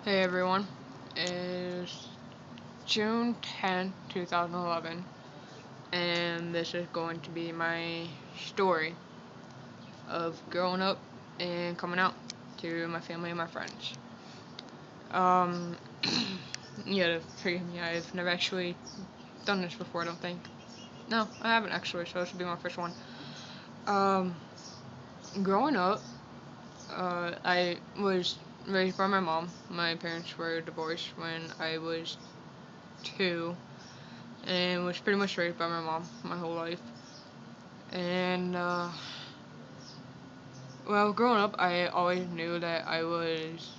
Hey everyone, it's June 10th, 2011, and this is going to be my story of growing up and coming out to my family and my friends. Um, yeah, forgive me, I've never actually done this before, I don't think. No, I haven't actually, so this will be my first one. Um, Growing up, I was raised by my mom. My parents were divorced when I was 2 and was pretty much raised by my mom my whole life. And well, growing up, I always knew that I was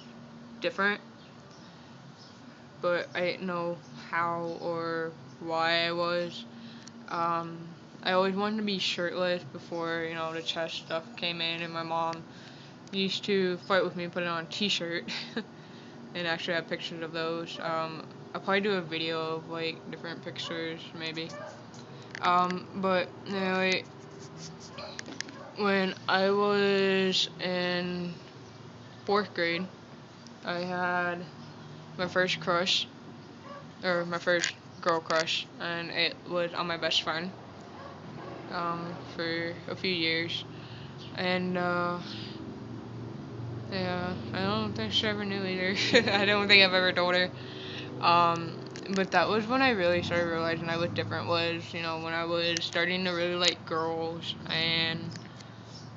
different, but I didn't know how or why I was. Um, I always wanted to be shirtless before the chest stuff came in, and my mom used to fight with me, putting on a T-shirt, and actually have pictures of those. I'll probably do a video of like different pictures, maybe. But anyway, when I was in 4th grade, I had my first crush, or my first girl crush, and it was on my best friend for a few years. And yeah, I don't think she ever knew either. I don't think I've ever told her. But that was when I really started realizing I was different. Was when I was starting to really like girls and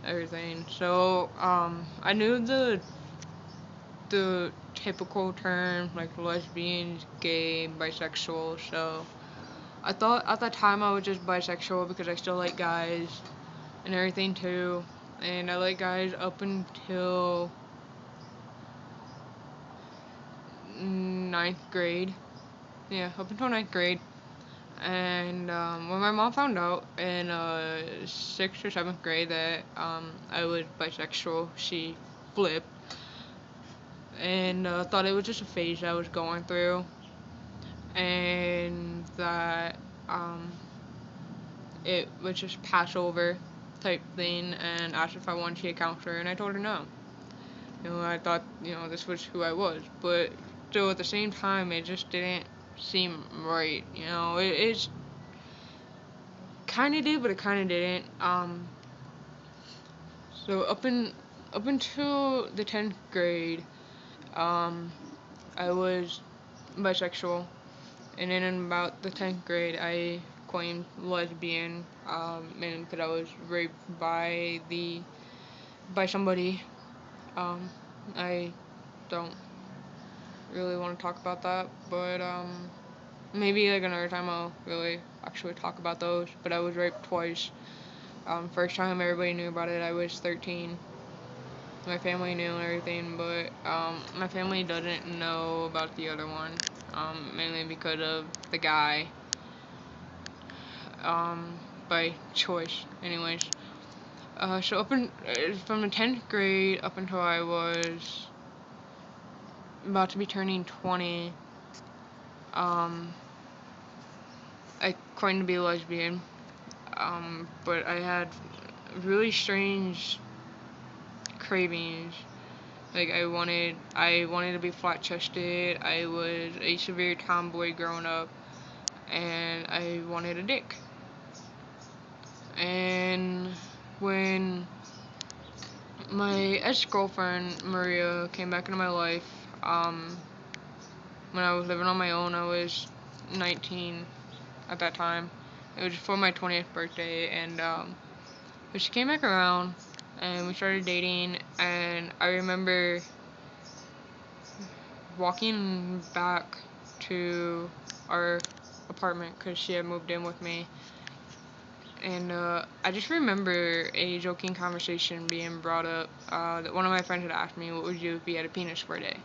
everything. So I knew the typical terms like lesbians, gay, bisexual. So I thought at that time I was just bisexual because I still like guys and everything too. And I like guys up until ninth grade. Yeah, up until ninth grade. And when my mom found out in 6th or 7th grade that I was bisexual, she flipped and thought it was just a phase I was going through, and that um, it was just pass over type thing, and asked if I wanted to see a counselor, and I told her no. I thought this was who I was, but still at the same time it just didn't seem right. It's kind of did, but it kind of didn't. So up until the 10th grade, um, I was bisexual, and then in about the 10th grade, I claimed lesbian, and because I was raped by somebody. Um, I don't really want to talk about that, but maybe like another time I'll really actually talk about those. But I was raped twice. First time everybody knew about it, I was 13. My family knew and everything, but my family doesn't know about the other one, mainly because of the guy, by choice, anyways. So from the 10th grade up until I was about to be turning 20, um, I claimed to be a lesbian, but I had really strange cravings. Like I wanted to be flat chested. I was a severe tomboy growing up, and I wanted a dick. And when my ex-girlfriend Maria came back into my life, when I was living on my own, I was 19 at that time. It was for my 20th birthday, and but she came back around, and we started dating. And I remember walking back to our apartment because she had moved in with me. And I just remember a joking conversation being brought up that one of my friends had asked me, what would you do if you had a penis for a day?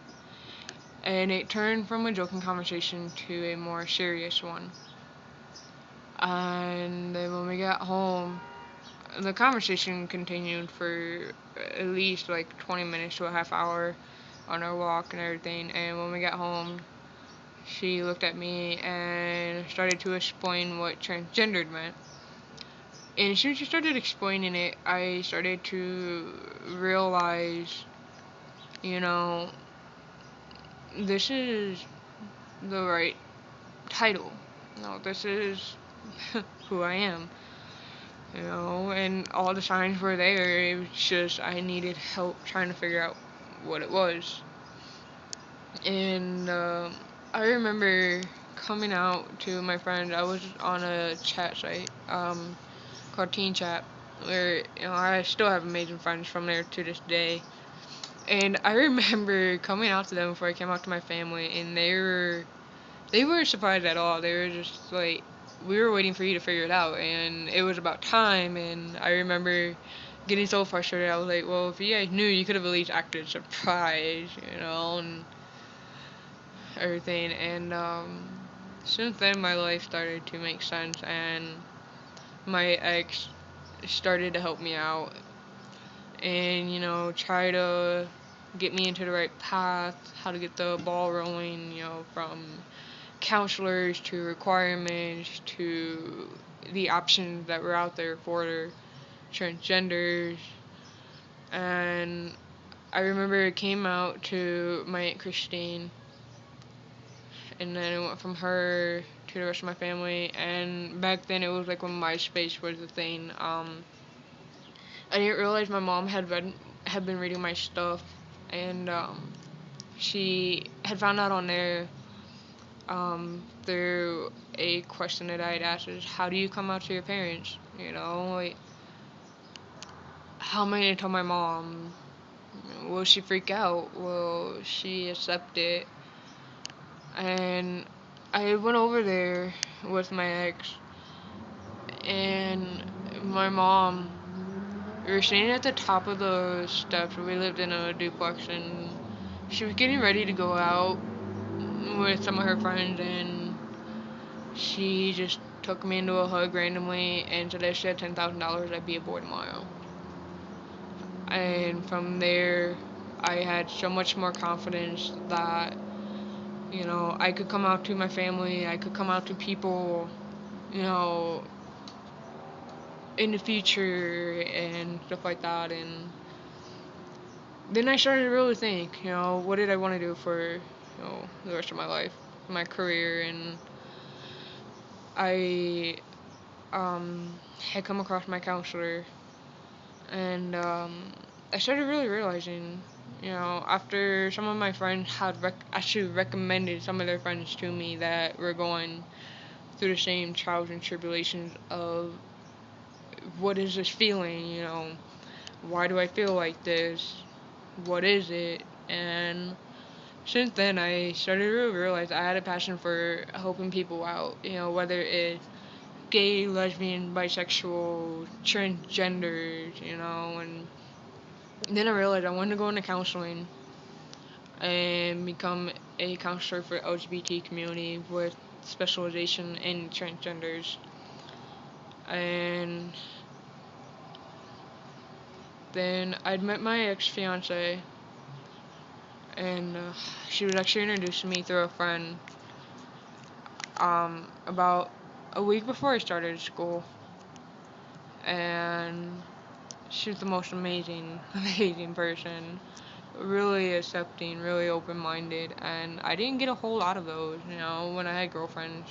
And it turned from a joking conversation to a more serious one. And then when we got home, the conversation continued for at least like 20 minutes to a half hour on our walk and everything. And when we got home, she looked at me and started to explain what transgendered meant. And as soon as she started explaining it, I started to realize, you know, this is the right title. This is who I am. And all the signs were there. It was just I needed help trying to figure out what it was. And I remember coming out to my friends. I was on a chat site called Teen Chat, where I still have amazing friends from there to this day. And I remember coming out to them before I came out to my family, and they weren't surprised at all. They were just like, we were waiting for you to figure it out, and it was about time. And I remember getting so frustrated. I was like, well, if you guys knew, you could have at least acted surprised, and everything. And since then, my life started to make sense, and my ex started to help me out, and try to get me into the right path, how to get the ball rolling, from counselors to requirements to the options that were out there for transgenders. And I remember it came out to my Aunt Christine, and then it went from her to the rest of my family. And back then it was like when MySpace was the thing. I didn't realize my mom had been reading my stuff, and she had found out on there through a question that I had asked is, how do you come out to your parents? Like, how am I gonna tell my mom? Will she freak out? Will she accept it? And I went over there with my ex, and my mom, we were standing at the top of the steps. We lived in a duplex, and she was getting ready to go out with some of her friends, and she just took me into a hug randomly and said if she had $10,000, I'd be a boy tomorrow. And from there, I had so much more confidence that, I could come out to my family, I could come out to people, in the future and stuff like that. And then I started to really think, what did I want to do for, the rest of my life, my career. And I had come across my counselor, and I started really realizing, after some of my friends had actually recommended some of their friends to me that were going through the same trials and tribulations of what is this feeling, why do I feel like this, what is it? And since then, I started to really realize I had a passion for helping people out, whether it's gay, lesbian, bisexual, transgenders, and then I realized I wanted to go into counseling and become a counselor for LGBT community with specialization in transgenders. And then I'd met my ex-fiance, and she was actually introduced to me through a friend about a week before I started school. And she was the most amazing, amazing person. Really accepting, really open-minded, and I didn't get a whole lot of those, when I had girlfriends.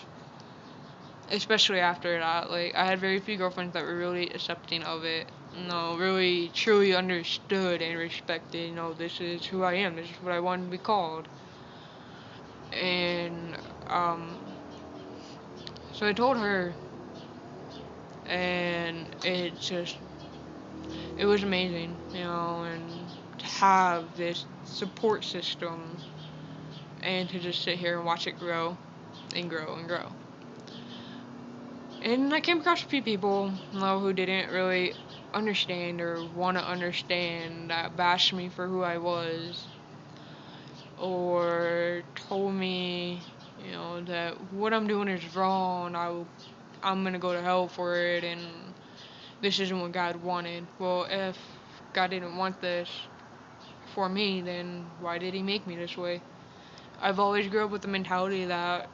Especially after that, like, I had very few girlfriends that were really accepting of it. Really, truly understood and respected, this is who I am, this is what I want to be called. And, so I told her, and it was amazing, and to have this support system and to just sit here and watch it grow and grow and grow. And I came across a few people, who didn't really understand or want to understand, that bashed me for who I was, or told me, that what I'm doing is wrong, I'm gonna go to hell for it, and this isn't what God wanted. Well, if God didn't want this for me, then why did He make me this way? I've always grew up with the mentality that,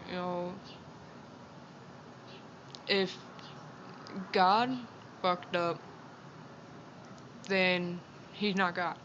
if God fucked up, then He's not God.